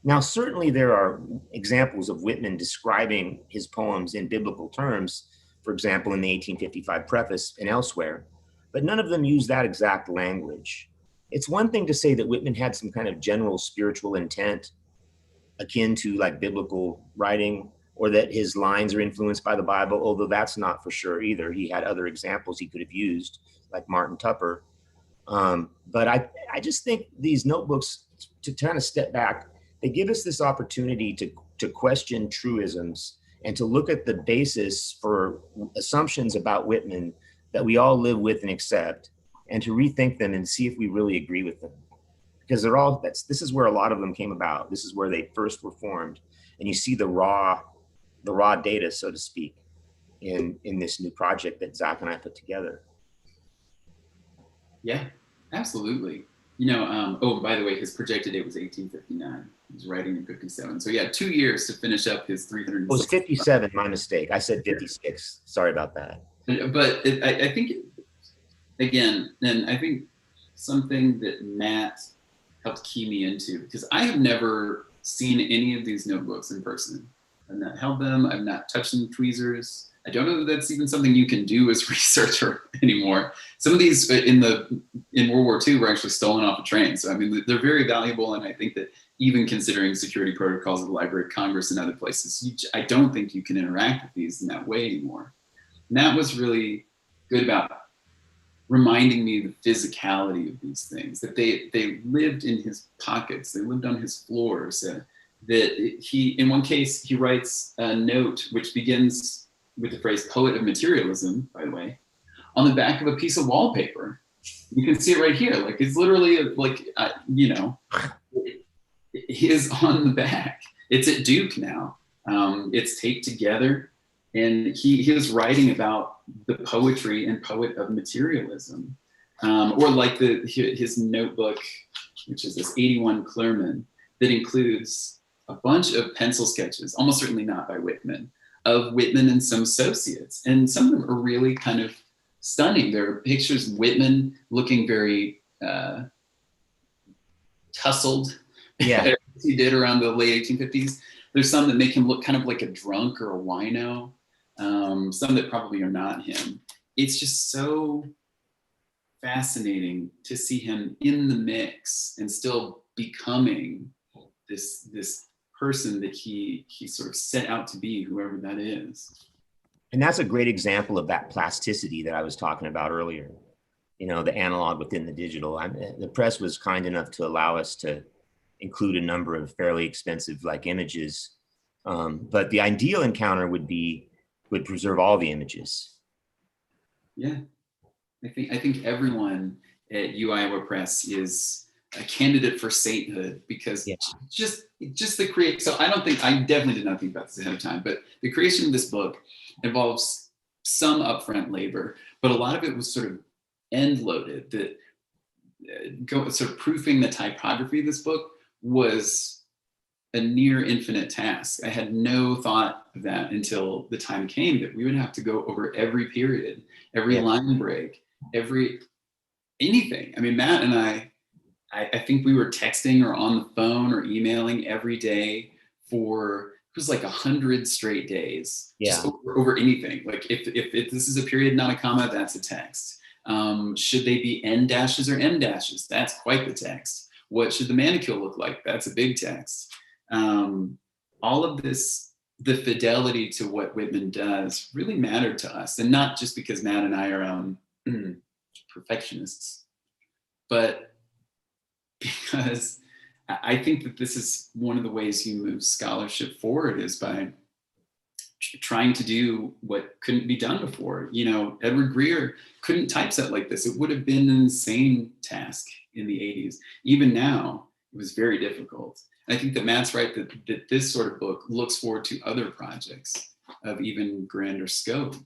Now, certainly there are examples of Whitman describing his poems in biblical terms, for example, in the 1855 preface and elsewhere, but none of them use that exact language. It's one thing to say that Whitman had some kind of general spiritual intent akin to like biblical writing, or that his lines are influenced by the Bible, although that's not for sure either. He had other examples he could have used, like Martin Tupper. But I just think these notebooks, to kind of step back, they give us this opportunity to question truisms and to look at the basis for assumptions about Whitman that we all live with and accept, and to rethink them and see if we really agree with them. Because this is where a lot of them came about. This is where they first were formed. And you see the raw data, so to speak, in this new project that Zach and I put together. Yeah, absolutely. You know, oh, by the way, his projected date was 1859. He was writing in 57. So yeah, 2 years to finish up his 300. It was 57, my mistake. I said 56. Sorry about that. But I think, again, and I think something that Matt helped key me into, because I have never seen any of these notebooks in person. I've not held them. I've not touched them with tweezers. I don't know that that's even something you can do as a researcher anymore. Some of these in World War II were actually stolen off a train. So I mean, they're very valuable, and I think that even considering security protocols of the Library of Congress and other places, I don't think you can interact with these in that way anymore. And that was really good about reminding me the physicality of these things, that they lived in his pockets, they lived on his floors, that he, in one case, he writes a note which begins with the phrase "poet of materialism," by the way, on the back of a piece of wallpaper. You can see it right here. Like, it's literally like, you know, his on the back. It's at Duke now. It's taped together, and he was writing about the poetry and poet of materialism, or like his notebook, which is this 81 Clermont, that includes a bunch of pencil sketches, almost certainly not by Whitman, of Whitman and some associates. And some of them are really kind of stunning. There are pictures of Whitman looking very tussled, yeah, as he did around the late 1850s. There's some that make him look kind of like a drunk or a wino. Some that probably are not him. It's just so fascinating to see him in the mix and still becoming this person that he sort of set out to be, whoever that is. and that's a great example of that plasticity that I was talking about earlier. You know, the analog within the digital. The press was kind enough to allow us to include a number of fairly expensive like images, but the ideal encounter would preserve all the images. Yeah, I think everyone at Iowa Press is a candidate for sainthood, because Yes. just the create. So I definitely did not think about this ahead of time, but the creation of this book involves some upfront labor, but a lot of it was sort of end loaded. That sort of proofing the typography of this book was a near infinite task. I had no thought of that until the time came that we would have to go over every period, every line break, anything. I mean, Matt and I think we were texting or on the phone or emailing every day for, it was like 100 straight days, just over anything. Like if this is a period, not a comma, that's a text. Should they be N dashes or M dashes? That's quite the text. What should the manicule look like? That's a big text. All of this, the fidelity to what Whitman does really mattered to us. And not just because Matt and I are perfectionists, but because I think that this is one of the ways you move scholarship forward, is by trying to do what couldn't be done before. You know, Edward Greer couldn't typeset like this. It would have been an insane task in the 80s. Even now, it was very difficult. And I think that Matt's right that this sort of book looks forward to other projects of even grander scope.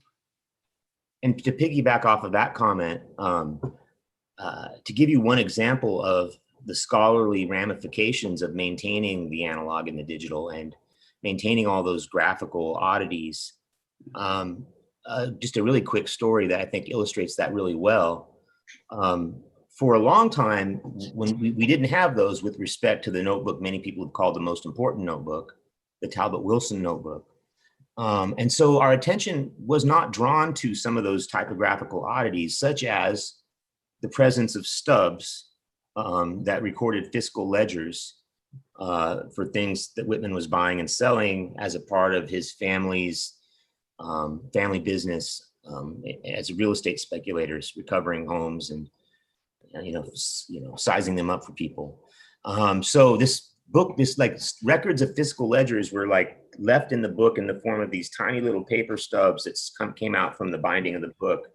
And to piggyback off of that comment, to give you one example of the scholarly ramifications of maintaining the analog and the digital and maintaining all those graphical oddities, just a really quick story that I think illustrates that really well. For a long time, when we didn't have those with respect to the notebook many people have called the most important notebook, the Talbot Wilson notebook. And so our attention was not drawn to some of those typographical oddities, such as the presence of stubs that recorded fiscal ledgers for things that Whitman was buying and selling as a part of his family's family business as real estate speculators, recovering homes and sizing them up for people. So this book, this like records of fiscal ledgers were like left in the book in the form of these tiny little paper stubs that came out from the binding of the book.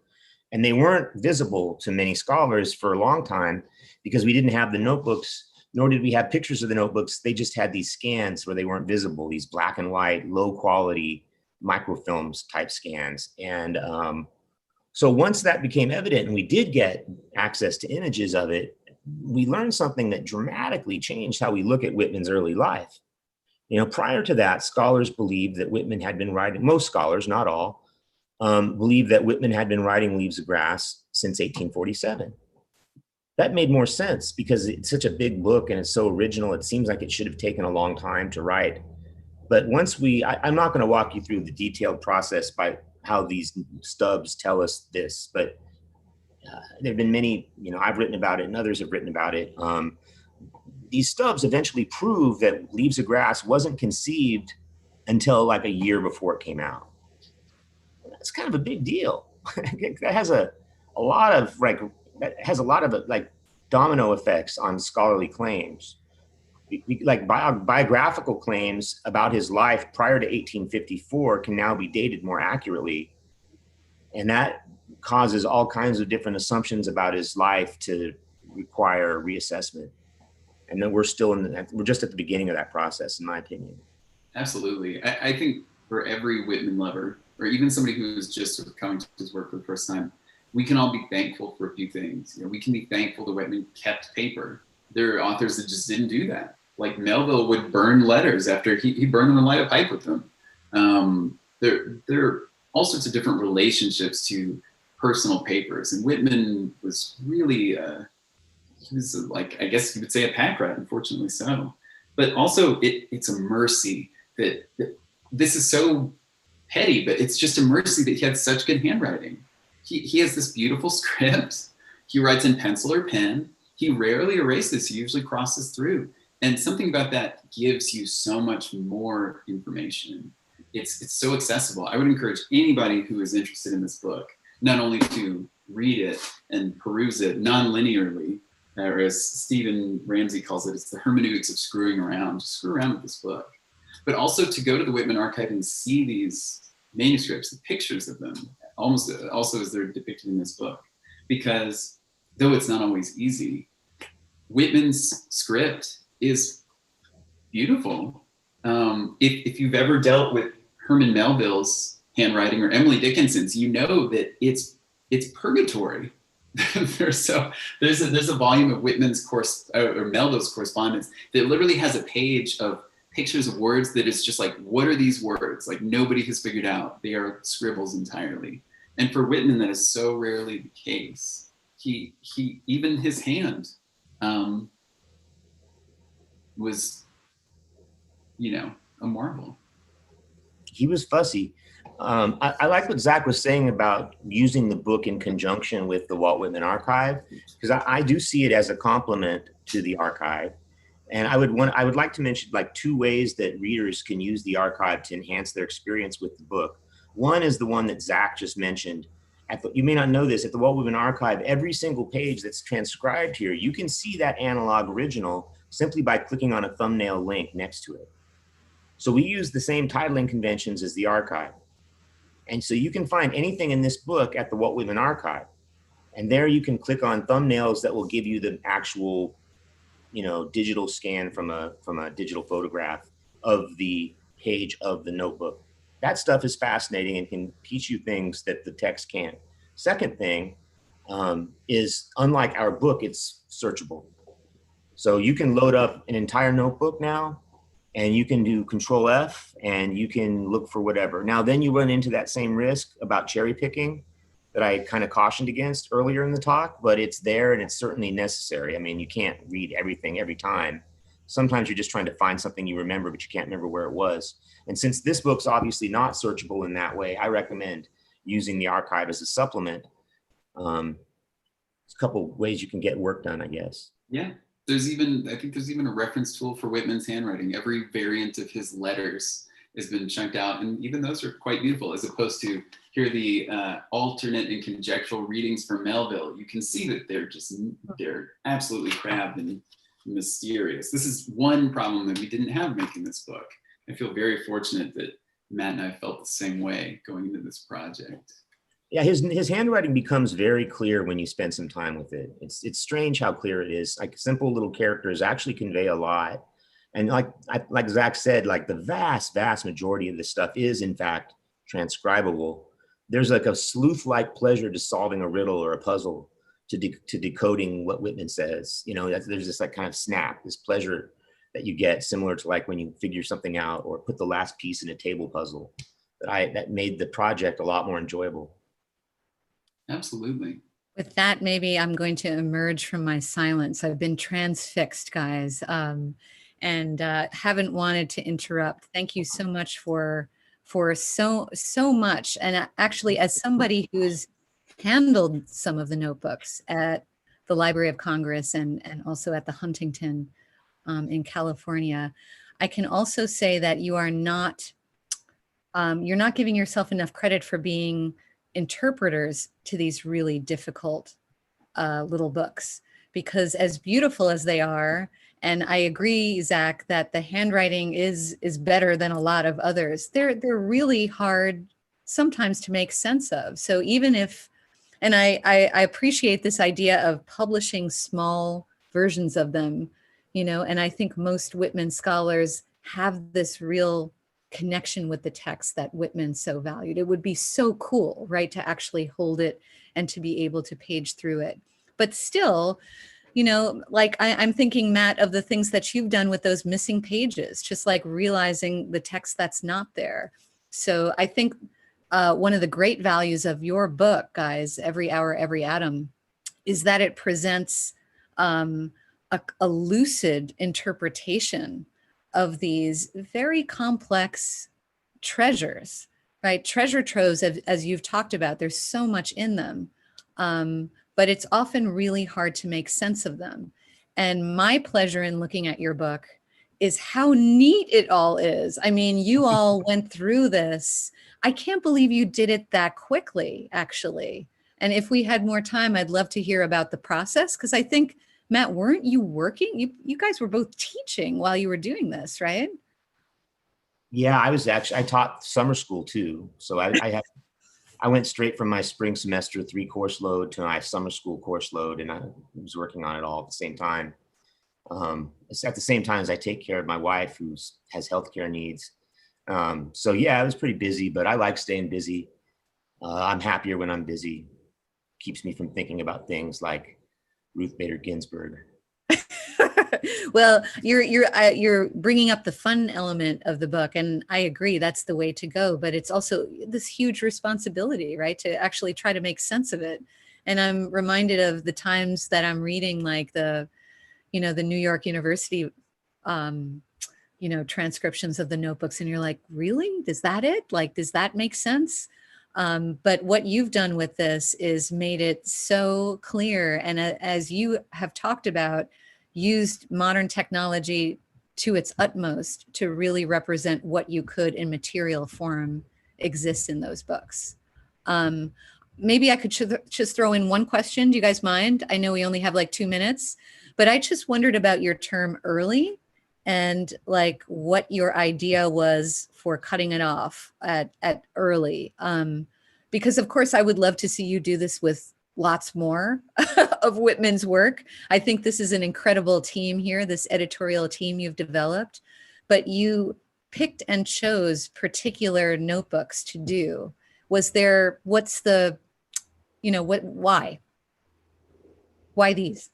And they weren't visible to many scholars for a long time because we didn't have the notebooks, nor did we have pictures of the notebooks. They just had these scans where they weren't visible, these black and white, low quality microfilms type scans. And so once that became evident and we did get access to images of it, we learned something that dramatically changed how we look at Whitman's early life. Prior to that, scholars believed that Whitman had been writing, most scholars, not all, believed that Whitman had been writing Leaves of Grass since 1847. That made more sense because it's such a big book and it's so original. It seems like it should have taken a long time to write. But once I'm not going to walk you through the detailed process by how these stubs tell us this, but there have been many, I've written about it and others have written about it. These stubs eventually prove that Leaves of Grass wasn't conceived until like a year before it came out. That's kind of a big deal. That has a lot of domino effects on scholarly claims. Like biographical claims about his life prior to 1854 can now be dated more accurately. And that causes all kinds of different assumptions about his life to require reassessment. And then we're just at the beginning of that process, in my opinion. Absolutely. I think for every Whitman lover, or even somebody who's just sort of coming to his work for the first time, we can all be thankful for a few things. We can be thankful that Whitman kept paper. There are authors that just didn't do that. Like Melville would burn letters after he burned them and light a pipe with them. There are all sorts of different relationships to personal papers. And Whitman was really, he was like, I guess you would say a pack rat, unfortunately so. But also it's a mercy that this is so petty, but it's just a mercy that he had such good handwriting. He has this beautiful script. He writes in pencil or pen. He rarely erases, he usually crosses through. And something about that gives you so much more information. It's so accessible. I would encourage anybody who is interested in this book, not only to read it and peruse it non-linearly, or as Stephen Ramsey calls it, it's the hermeneutics of screwing around. Just screw around with this book. But also to go to the Whitman Archive and see these manuscripts, the pictures of them, almost also as they're depicted in this book. Because though it's not always easy, Whitman's script is beautiful. If you've ever dealt with Herman Melville's handwriting or Emily Dickinson's, you know that it's purgatory. there's a volume of Whitman's or Melville's correspondence that literally has a page of pictures of words that is just like, what are these words? Like nobody has figured out. They are scribbles entirely. And for Whitman, that is so rarely the case. He even his hand was, a marvel. He was fussy. I like what Zach was saying about using the book in conjunction with the Walt Whitman Archive, because I do see it as a complement to the archive. And I would like to mention like two ways that readers can use the archive to enhance their experience with the book. One is the one that Zach just mentioned. You may not know this, at the Walt Whitman Archive, every single page that's transcribed here, you can see that analog original simply by clicking on a thumbnail link next to it. So we use the same titling conventions as the archive. And so you can find anything in this book at the Walt Whitman Archive. And there you can click on thumbnails that will give you the actual, digital scan from a digital photograph of the page of the notebook. That stuff is fascinating and can teach you things that the text can't. Second thing is, unlike our book, it's searchable. So you can load up an entire notebook now, and you can do Control F and you can look for whatever. Now, then you run into that same risk about cherry picking that I kind of cautioned against earlier in the talk, but it's there and it's certainly necessary. I mean, you can't read everything every time. Sometimes you're just trying to find something you remember, but you can't remember where it was. And since this book's obviously not searchable in that way, I recommend using the archive as a supplement. There's a couple ways you can get work done, I guess. Yeah. I think there's even a reference tool for Whitman's handwriting. Every variant of his letters has been chunked out, and even those are quite beautiful, as opposed to here the alternate and conjectural readings from Melville. You can see that they're absolutely crabbed and mysterious. This is one problem that we didn't have making this book. I feel very fortunate that Matt and I felt the same way going into this project. Yeah, his handwriting becomes very clear when you spend some time with it. It's strange how clear it is. Like simple little characters actually convey a lot. And like Zach said, like the vast majority of this stuff is in fact transcribable. There's like a sleuth-like pleasure to solving a riddle or a puzzle, to decoding what Whitman says. There's this like kind of snap, this pleasure that you get, similar to like when you figure something out or put the last piece in a table puzzle. That made the project a lot more enjoyable. Absolutely. With that, maybe I'm going to emerge from my silence. I've been transfixed, guys. and haven't wanted to interrupt. Thank you so much for so much. And actually, as somebody who's handled some of the notebooks at the Library of Congress and also at the Huntington in California, I can also say that you're not giving yourself enough credit for being interpreters to these really difficult little books, because as beautiful as they are, and I agree, Zach, that the handwriting is better than a lot of others, they're really hard sometimes to make sense of. So even if, and I appreciate this idea of publishing small versions of them, you know, and I think most Whitman scholars have this real connection with the text that Whitman so valued. It would be so cool, right, to actually hold it and to be able to page through it. But still, you know, like I'm thinking, Matt, of the things that you've done with those missing pages, just like realizing the text that's not there. So I think one of the great values of your book, guys, Every Hour, Every Atom, is that it presents a lucid interpretation of these very complex treasures, right? Treasure troves, as you've talked about, there's so much in them. But it's often really hard to make sense of them. And my pleasure in looking at your book is how neat it all is. I mean, you all went through this. I can't believe you did it that quickly, actually. And if we had more time, I'd love to hear about the process, because I think, Matt, weren't you working? You guys were both teaching while you were doing this, right? Yeah, I taught summer school too. So I went straight from my spring semester 3-course load to my summer school course load, and I was working on it all at the same time. It's at the same time as I take care of my wife who has healthcare needs. So yeah, I was pretty busy, but I like staying busy. I'm happier when I'm busy. Keeps me from thinking about things like Ruth Bader Ginsburg. Well, you're bringing up the fun element of the book, and I agree that's the way to go. But it's also this huge responsibility, right, to actually try to make sense of it. And I'm reminded of the times that I'm reading, like the New York University, transcriptions of the notebooks, and you're like, really? Is that it? Like, does that make sense? But what you've done with this is made it so clear, and as you have talked about, used modern technology to its utmost to really represent what you could in material form exists in those books. Maybe I could just throw in one question. Do you guys mind? I know we only have like 2 minutes, but I just wondered about your term early and like what your idea was for cutting it off at early. Because of course I would love to see you do this with lots more of Whitman's work. I think this is an incredible team here, this editorial team you've developed, but you picked and chose particular notebooks to do. Why these?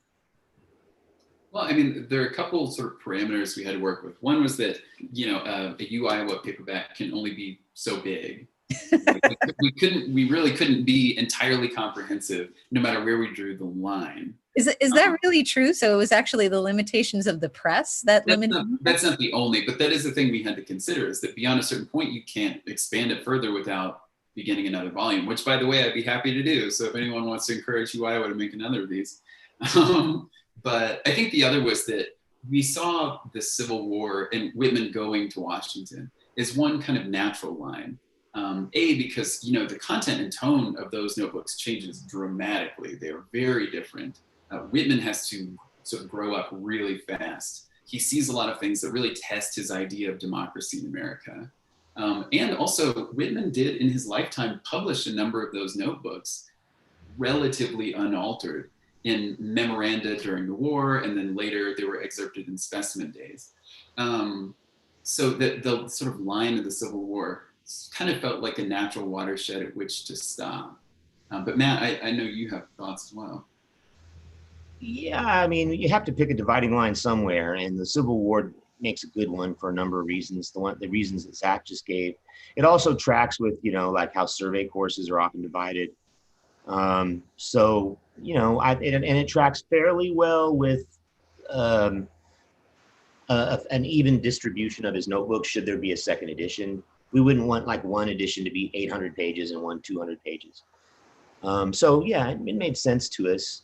Well, I mean, there are a couple sort of parameters we had to work with. One was that, a U Iowa paperback can only be so big. Like we really couldn't be entirely comprehensive no matter where we drew the line. Is that really true? So it was actually the limitations of the press that limited? That's not the only, but that is the thing we had to consider, is that beyond a certain point, you can't expand it further without beginning another volume, which, by the way, I'd be happy to do. So if anyone wants to encourage U Iowa to make another of these. But I think the other was that we saw the Civil War and Whitman going to Washington as one kind of natural line. Because the content and tone of those notebooks changes dramatically. They are very different. Whitman has to sort of grow up really fast. He sees a lot of things that really test his idea of democracy in America. And also, Whitman did in his lifetime publish a number of those notebooks relatively unaltered in memoranda during the war, and then later they were excerpted in specimen days. So the sort of line of the Civil War kind of felt like a natural watershed at which to stop. But Matt, I know you have thoughts as well. Yeah, I mean, you have to pick a dividing line somewhere, and the Civil War makes a good one for a number of reasons. The reasons that Zach just gave. It also tracks with, like how survey courses are often divided. And it tracks fairly well with an even distribution of his notebooks should there be a second edition. We wouldn't want like one edition to be 800 pages and one 200 pages. So yeah, it made sense to us.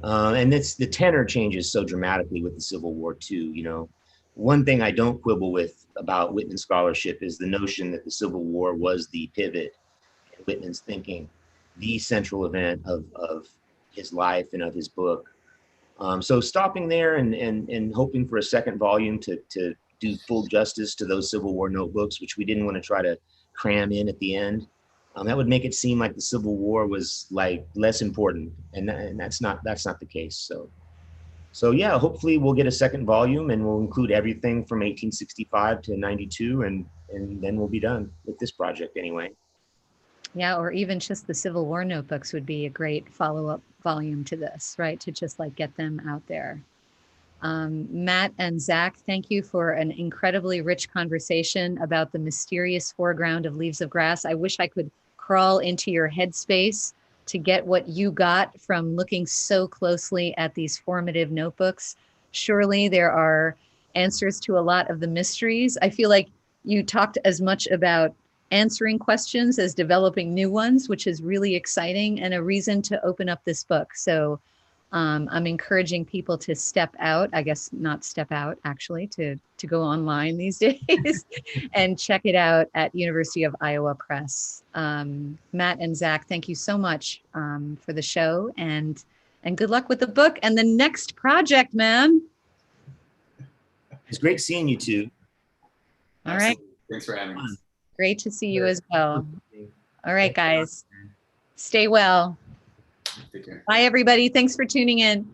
And the tenor changes so dramatically with the Civil War too. You know, one thing I don't quibble with about Whitman scholarship is the notion that the Civil War was the pivot in Whitman's thinking, the central event of his life and of his book. So stopping there and hoping for a second volume to do full justice to those Civil War notebooks, which we didn't want to try to cram in at the end. That would make it seem like the Civil War was like less important, and that's not the case. So yeah, hopefully we'll get a second volume and we'll include everything from 1865 to 92, and then we'll be done with this project anyway. Yeah, or even just the Civil War notebooks would be a great follow-up volume to this, right? To just like get them out there. Matt and Zach, thank you for an incredibly rich conversation about the mysterious foreground of Leaves of Grass. I wish I could crawl into your headspace to get what you got from looking so closely at these formative notebooks. Surely there are answers to a lot of the mysteries. I feel like you talked as much about answering questions as developing new ones, which is really exciting and a reason to open up this book. So I'm encouraging people to step out, I guess not step out actually, to go online these days and check it out at University of Iowa Press. Matt and Zach, thank you so much for the show, and good luck with the book and the next project, man. It's great seeing you two. All right. Thanks for having us. Great to see you as well. All right, guys. Stay well. Take care. Bye, everybody. Thanks for tuning in.